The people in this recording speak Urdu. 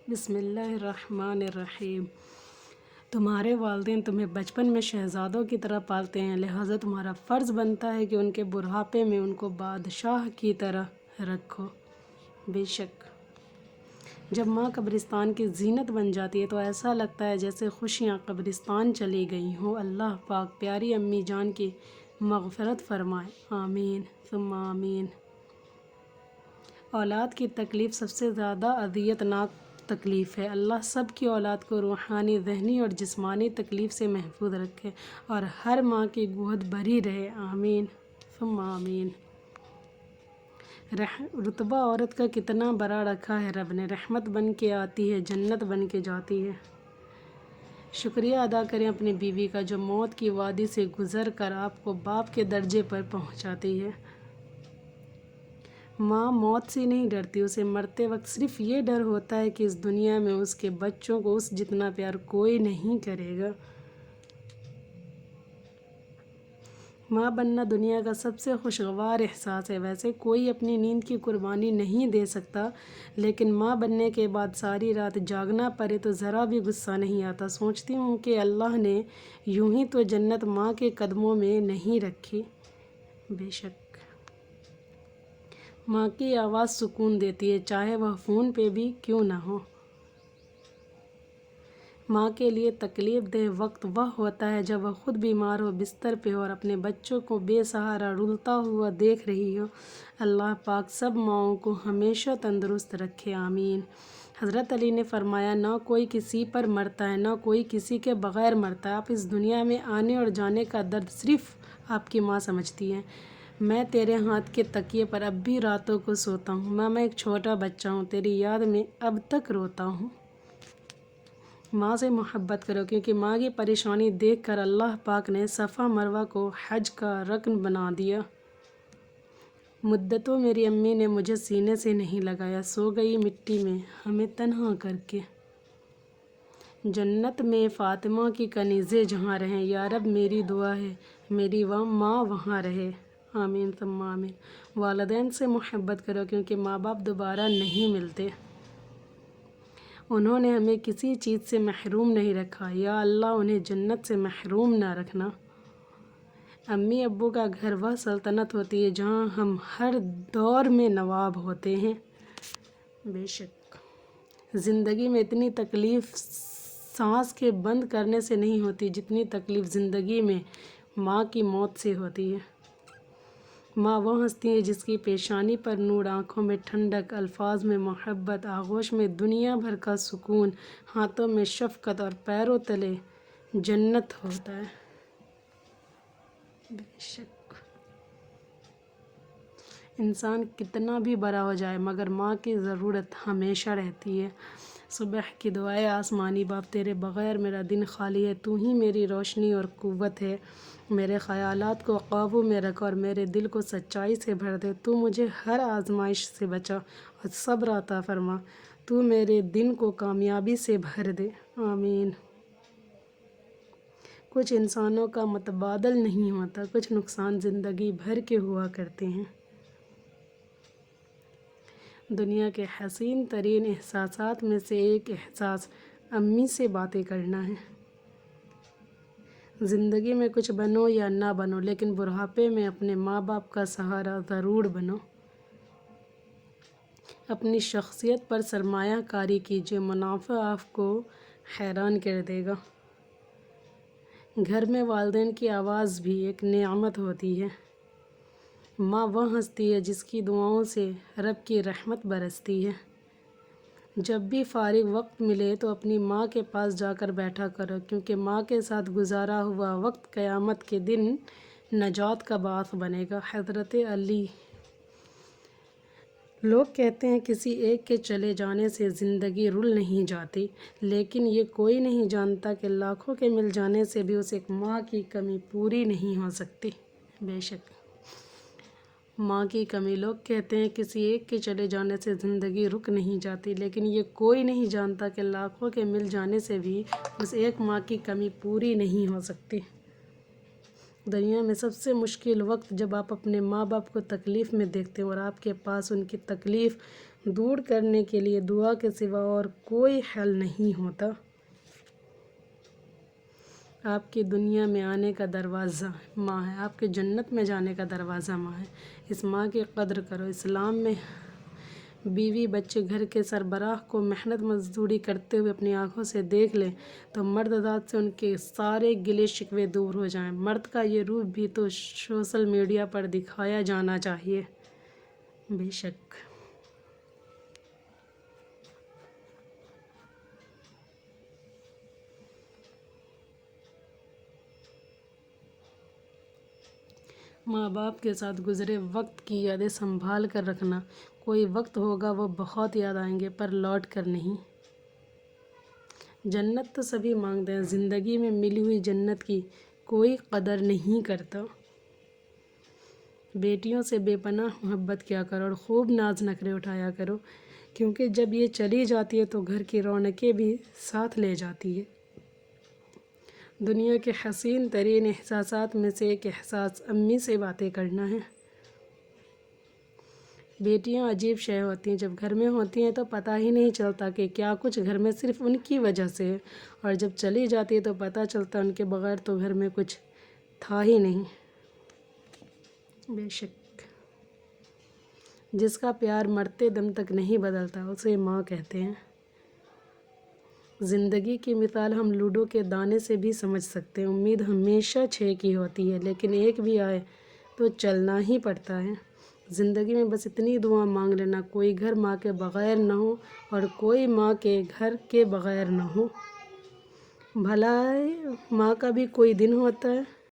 بسم اللہ الرحمن الرحیم۔ تمہارے والدین تمہیں بچپن میں شہزادوں کی طرح پالتے ہیں، لہٰذا تمہارا فرض بنتا ہے کہ ان کے بڑھاپے میں ان کو بادشاہ کی طرح رکھو۔ بے شک جب ماں قبرستان کی زینت بن جاتی ہے تو ایسا لگتا ہے جیسے خوشیاں قبرستان چلی گئی ہوں۔ اللہ پاک پیاری امی جان کی مغفرت فرمائے، آمین ثم آمین۔ اولاد کی تکلیف سب سے زیادہ اذیت ناک تکلیف ہے۔ اللہ سب کی اولاد کو روحانی، ذہنی اور جسمانی تکلیف سے محفوظ رکھے اور ہر ماں کی گود بھری رہے، آمین ثم آمین۔ رتبہ عورت کا کتنا بڑا رکھا ہے رب نے، رحمت بن کے آتی ہے، جنت بن کے جاتی ہے۔ شکریہ ادا کریں اپنی بیوی کا جو موت کی وادی سے گزر کر آپ کو باپ کے درجے پر پہنچاتی ہے۔ ماں موت سے نہیں ڈرتی، اسے مرتے وقت صرف یہ ڈر ہوتا ہے کہ اس دنیا میں اس کے بچوں کو اس جتنا پیار کوئی نہیں کرے گا۔ ماں بننا دنیا کا سب سے خوشگوار احساس ہے۔ ویسے کوئی اپنی نیند کی قربانی نہیں دے سکتا، لیکن ماں بننے کے بعد ساری رات جاگنا پڑے تو ذرا بھی غصہ نہیں آتا۔ سوچتی ہوں کہ اللہ نے یوں ہی تو جنت ماں کے قدموں میں نہیں رکھی۔ بے شک ماں کی آواز سکون دیتی ہے، چاہے وہ فون پہ بھی کیوں نہ ہو۔ ماں کے لیے تکلیف دہ وقت وہ ہوتا ہے جب وہ خود بیمار ہو، بستر پہ ہو اور اپنے بچوں کو بے سہارا رلتا ہوا دیکھ رہی ہو۔ اللہ پاک سب ماؤں کو ہمیشہ تندرست رکھے، آمین۔ حضرت علی نے فرمایا، نہ کوئی کسی پر مرتا ہے، نہ کوئی کسی کے بغیر مرتا ہے۔ آپ اس دنیا میں آنے اور جانے کا درد صرف آپ کی ماں سمجھتی ہے۔ میں تیرے ہاتھ کے تکیے پر اب بھی راتوں کو سوتا ہوں، ماں میں ایک چھوٹا بچہ ہوں، تیری یاد میں اب تک روتا ہوں۔ ماں سے محبت کرو، کیونکہ ماں کی پریشانی دیکھ کر اللہ پاک نے صفا مروہ کو حج کا رکن بنا دیا۔ مدتوں میری امی نے مجھے سینے سے نہیں لگایا، سو گئی مٹی میں ہمیں تنہا کر کے۔ جنت میں فاطمہ کی کنیزیں جہاں رہیں، یا رب میری دعا ہے میری ماں وہاں رہے، آمین ثم آمین۔ والدین سے محبت کرو، کیونکہ ماں باپ دوبارہ نہیں ملتے۔ انہوں نے ہمیں کسی چیز سے محروم نہیں رکھا، یا اللہ انہیں جنت سے محروم نہ رکھنا۔ امی ابو کا گھر وہ سلطنت ہوتی ہے جہاں ہم ہر دور میں نواب ہوتے ہیں۔ بے شک زندگی میں اتنی تکلیف سانس کے بند کرنے سے نہیں ہوتی جتنی تکلیف زندگی میں ماں کی موت سے ہوتی ہے۔ ماں وہ ہستی ہے جس کی پیشانی پر نور، آنکھوں میں ٹھنڈک، الفاظ میں محبت، آغوش میں دنیا بھر کا سکون، ہاتھوں میں شفقت اور پیروں تلے جنت ہوتا ہے۔ بے شک انسان کتنا بھی بڑا ہو جائے مگر ماں کی ضرورت ہمیشہ رہتی ہے۔ صبح کی دعائیں، آسمانی باپ تیرے بغیر میرا دن خالی ہے، تو ہی میری روشنی اور قوت ہے، میرے خیالات کو قابو میں رکھ اور میرے دل کو سچائی سے بھر دے، تو مجھے ہر آزمائش سے بچا اور صبر عطا فرما، تو میرے دن کو کامیابی سے بھر دے، آمین۔ کچھ انسانوں کا متبادل نہیں ہوتا، کچھ نقصان زندگی بھر کے ہوا کرتے ہیں۔ دنیا کے حسین ترین احساسات میں سے ایک احساس امی سے باتیں کرنا ہے۔ زندگی میں کچھ بنو یا نہ بنو، لیکن بڑھاپے میں اپنے ماں باپ کا سہارا ضرور بنو۔ اپنی شخصیت پر سرمایہ کاری کیجیے، منافع آپ کو حیران کر دے گا۔ گھر میں والدین کی آواز بھی ایک نعمت ہوتی ہے۔ ماں وہ ہستی ہے جس کی دعاؤں سے رب کی رحمت برستی ہے۔ جب بھی فارغ وقت ملے تو اپنی ماں کے پاس جا کر بیٹھا کرو، کیونکہ ماں کے ساتھ گزارا ہوا وقت قیامت کے دن نجات کا باعث بنے گا۔ حضرت علی۔ لوگ کہتے ہیں کسی ایک کے چلے جانے سے زندگی رل نہیں جاتی، لیکن یہ کوئی نہیں جانتا کہ لاکھوں کے مل جانے سے بھی اس ایک ماں کی کمی پوری نہیں ہو سکتی۔ بے شک ماں کی کمی، لوگ کہتے ہیں کسی ایک کے چلے جانے سے زندگی رک نہیں جاتی، لیکن یہ کوئی نہیں جانتا کہ لاکھوں کے مل جانے سے بھی اس ایک ماں کی کمی پوری نہیں ہو سکتی۔ دنیا میں سب سے مشکل وقت جب آپ اپنے ماں باپ کو تکلیف میں دیکھتے ہیں اور آپ کے پاس ان کی تکلیف دور کرنے کے لیے دعا کے سوا اور کوئی حل نہیں ہوتا۔ آپ کی دنیا میں آنے کا دروازہ ماں ہے، آپ کے جنت میں جانے کا دروازہ ماں ہے۔ اس ماں کی قدر کرو۔ اسلام میں بیوی بچے گھر کے سربراہ کو محنت مزدوری کرتے ہوئے اپنی آنکھوں سے دیکھ لیں تو مرد ذات سے ان کے سارے گلے شکوے دور ہو جائیں۔ مرد کا یہ روپ بھی تو سوشل میڈیا پر دکھایا جانا چاہیے۔ بے شک ماں باپ کے ساتھ گزرے وقت کی یادیں سنبھال کر رکھنا۔ کوئی وقت ہوگا وہ بہت یاد آئیں گے پر لوٹ کر نہیں۔ جنت تو سبھی مانگتے ہیں، زندگی میں ملی ہوئی جنت کی کوئی قدر نہیں کرتا۔ بیٹیوں سے بے پناہ محبت کیا کرو اور خوب ناز نخرے اٹھایا کرو، کیونکہ جب یہ چلی جاتی ہے تو گھر کی رونقیں بھی ساتھ لے جاتی ہے۔ دنیا کے حسین ترین احساسات میں سے ایک احساس امی سے باتیں کرنا ہے۔ بیٹیاں عجیب شے ہوتی ہیں، جب گھر میں ہوتی ہیں تو پتہ ہی نہیں چلتا کہ کیا کچھ گھر میں صرف ان کی وجہ سے ہے، اور جب چلی جاتی ہے تو پتہ چلتا ان کے بغیر تو گھر میں کچھ تھا ہی نہیں۔ بے شک جس کا پیار مرتے دم تک نہیں بدلتا اسے ماں کہتے ہیں۔ زندگی کی مثال ہم لوڈو کے دانے سے بھی سمجھ سکتے ہیں۔ امید ہمیشہ 6 کی ہوتی ہے، لیکن ایک بھی آئے تو چلنا ہی پڑتا ہے۔ زندگی میں بس اتنی دعا مانگ لینا، کوئی گھر ماں کے بغیر نہ ہو اور کوئی ماں کے گھر کے بغیر نہ ہو۔ بھلا ماں کا بھی کوئی دن ہوتا ہے۔